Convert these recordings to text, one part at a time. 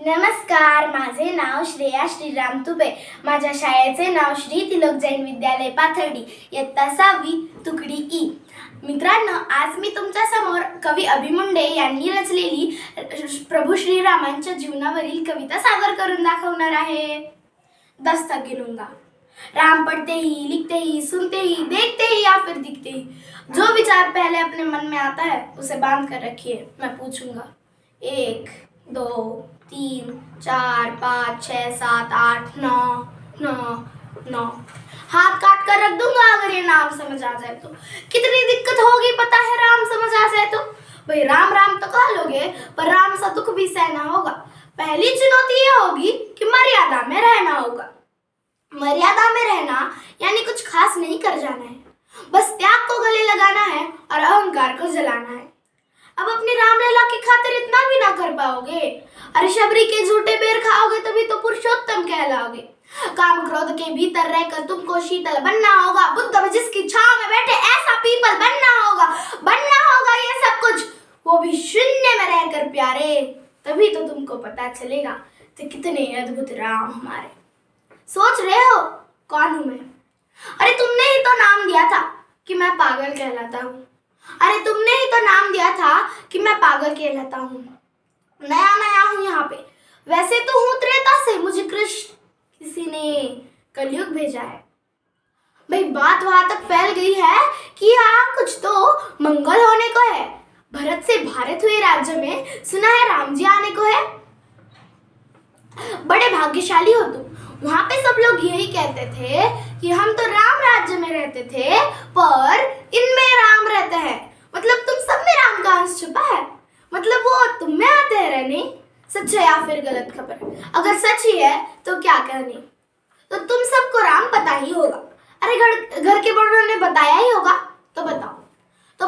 नमस्कार, माझे नाव श्रेया श्रीराम तुपे. माझ्या शाळेचे नाव श्री तिलक जैन विद्यालय पाथर्डी, इयत्ता 6वी, तुकडी ई. मित्रांनो, आज मी तुमच्या समोर कवी अभिमुंडे यांनी रचलेली प्रभू श्रीरामांच्या जीवनावरील कविता सादर करून दाखवणार आहे. दस्तक गिनूंगा. राम पढ़ते ही, लिखते ही, सुनते ही, देखते ही या फिर दिखते ही, जो विचार पहले अपने मन में आता है उसे बांध कर रखिए. मैं पूछूंगा 1 2 3 4 5 6 7 8 9 हाथ काट कर रख दूंगा अगर ये नाम समझ आ जाए तो. कितनी दिक्कत होगी पता है राम समझ आ जाए तो. भाई राम राम तो कह लोगे, पर राम सा दुख भी सहना होगा. पहली चुनौती ये होगी कि मर्यादा में रहना होगा. मर्यादा में रहना यानी कुछ खास नहीं कर जाना है, बस त्याग को गले लगाना है और अहंकार को जलाना है. अब अपनी रामलीला की खातिर इतना भी ना कर पाओगे. अरे शबरी के झूठे बेर खाओगे तभी तो पुरुषोत्तम कहलाओगे. काम क्रोध के भीतर रहकर तुमको शीतल बनना होगा. बुद्ध जिसकी छांव में बैठे ऐसा पीपल बनना होगा ये सब कुछ, वो भी शून्य में रहकर प्यारे. तभी तो तुमको पता चलेगा तो कितने अद्भुत राम हमारे. सोच रहे हो कौन हूं मैं? अरे तुमने ही तो नाम दिया था कि मैं पागल कहलाता हूँ. नया हूँ यहाँ पे. वैसे तो हूँ त्रेता से, मुझे कृष्ण किसी ने कलयुग भेजा है. भाई बात वहां तक फैल गई है कि यहाँ कुछ तो मंगल होने को है. भरत से भारत हुए राज्य में सुना है राम जी आने को है. बड़े भाग्यशाली हो तुम. वहां पे सब लोग यही कहते थे कि हम तो राम राज्य में रहते थे, पर इनमें राम रहते हैं. मतलब तुम सब में राम का अंश छुपा है. मतलब वो तुम में आते हैं रहने. सच है या फिर गलत खबर? अगर सच ही है तो क्या कहनी. तो तुम सबको राम पता ही होगा. अरे घर के बड़ों ने बताया ही होगा. तो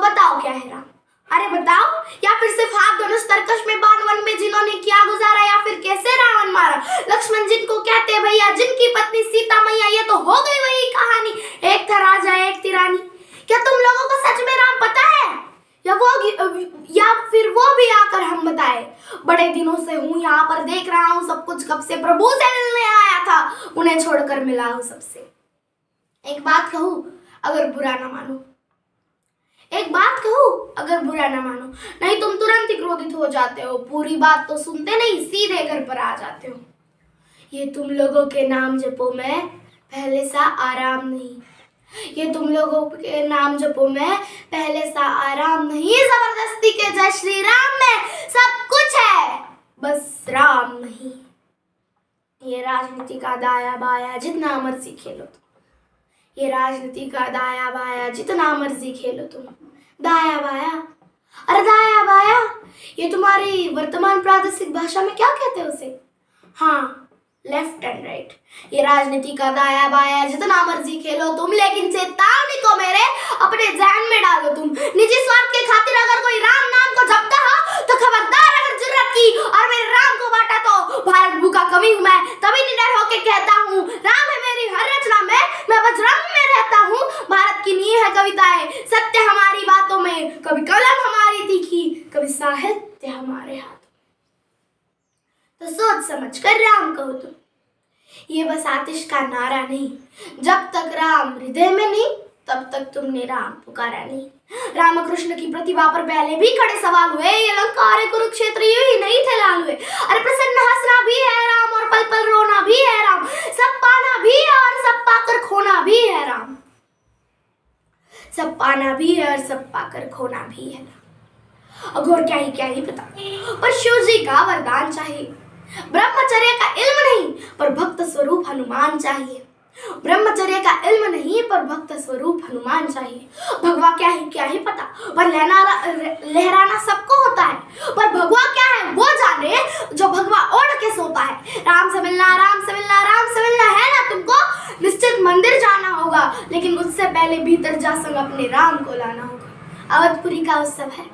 बताओ क्या है राम? अरे बताओ. या फिर सिर्फ हाथ धनुष तरकश में बाण वन में जिन्होंने किया गुजारा, या फिर कैसे रावण मारा. लक्ष्मण जिनको कहते हैं भैया, जिनकी पत्नी सीता मैया, ये तो हो गई वही कहानी. एक था राजा एक थी रानी. क्या तुम लोगों को सच में राम पता है, या फिर वो भी आकर हम बताए. बड़े दिनों से हूँ यहाँ पर, देख रहा हूँ सब कुछ. कब से प्रभु से मिलने आया था, उन्हें छोड़कर मिला हूँ सबसे. एक बात कहूँ अगर बुरा ना मानो, नहीं तुम तुरंत ही क्रोधित हो जाते हो. पूरी बात तो सुनते नहीं, सीधे घर पर आ जाते हो. ये तुम लोगों के नाम जपो में पहले सा आराम नहीं. जबरदस्ती के जय श्री राम में सब कुछ है, बस राम नहीं. ये राजनीति का दाया बाया जितना मर्जी खेलो तुम. दाया बाया. अरे दाया बाया, ये तुम्हारी वर्तमान प्रादेशिक भाषा में क्या कहते हैं उसे? हाँ, लेफ्ट एंड राइट. ये राजनीति का दाया बाया जितना मर्जी खेलो तुम, लेकिन चेतावनी को मेरे अपने ध्यान में डालो तुम. निजी स्वार्थ के खातिर अगर कोई राम नाम को जपता हो तो खबरदार. अगर जुर्रत की और मेरे राम को बांटा तो भारत भू का कवि हूं मैं. तभी निडर होके कहता हूँ राम है मेरी हर रचना में, मैं बजरंग में रहता हूँ. भारत की नींव है कविताएं, सत्य हमारी बातों में. कभी कलम हमारी तीखी, कभी साहित्य हमारे हाथ. तो सोच समझ कर राम कहो तुम. ये बस आतिश का नारा नहीं. जब तक राम हृदय में नहीं, तब तक तुमने राम पुकारा नहीं. रामकृष्ण की प्रतिभा पर पहले भी खड़े सवाल हुए. ये लंका और कुरुक्षेत्र यही नहीं थे लाल हुए. अरे प्रसन्न हंसना भी है राम, और पल पल रोना भी है राम. सब पाना भी है और सब पाकर खोना भी है राम. और क्या ही पता. पर शिव जी का वरदान चाहिए. ब्रह्मचर्य का इल्म नहीं, पर भक्त स्वरूप हनुमान चाहिए. भगवा क्या ही पता, पर लहराना सबको होता है. पर भगवा क्या है वो जाने जो भगवा ओढ़ के सोता है. राम से मिलना है ना तुमको. निश्चित मंदिर जाना होगा, लेकिन उससे पहले भीतर जा संग अपने राम को लाना होगा. अवधपुरी का उत्सव है,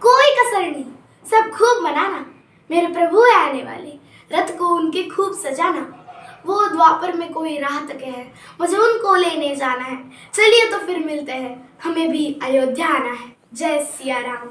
कोई कसर नहीं. सब खूब मनाना. मेरे प्रभु है आने वाले, रथ को उनके खूब सजाना. वो द्वापर में कोई राह तक है, मुझे उनको लेने जाना है. चलिए तो फिर मिलते हैं, हमें भी अयोध्या आना है. जय सिया राम.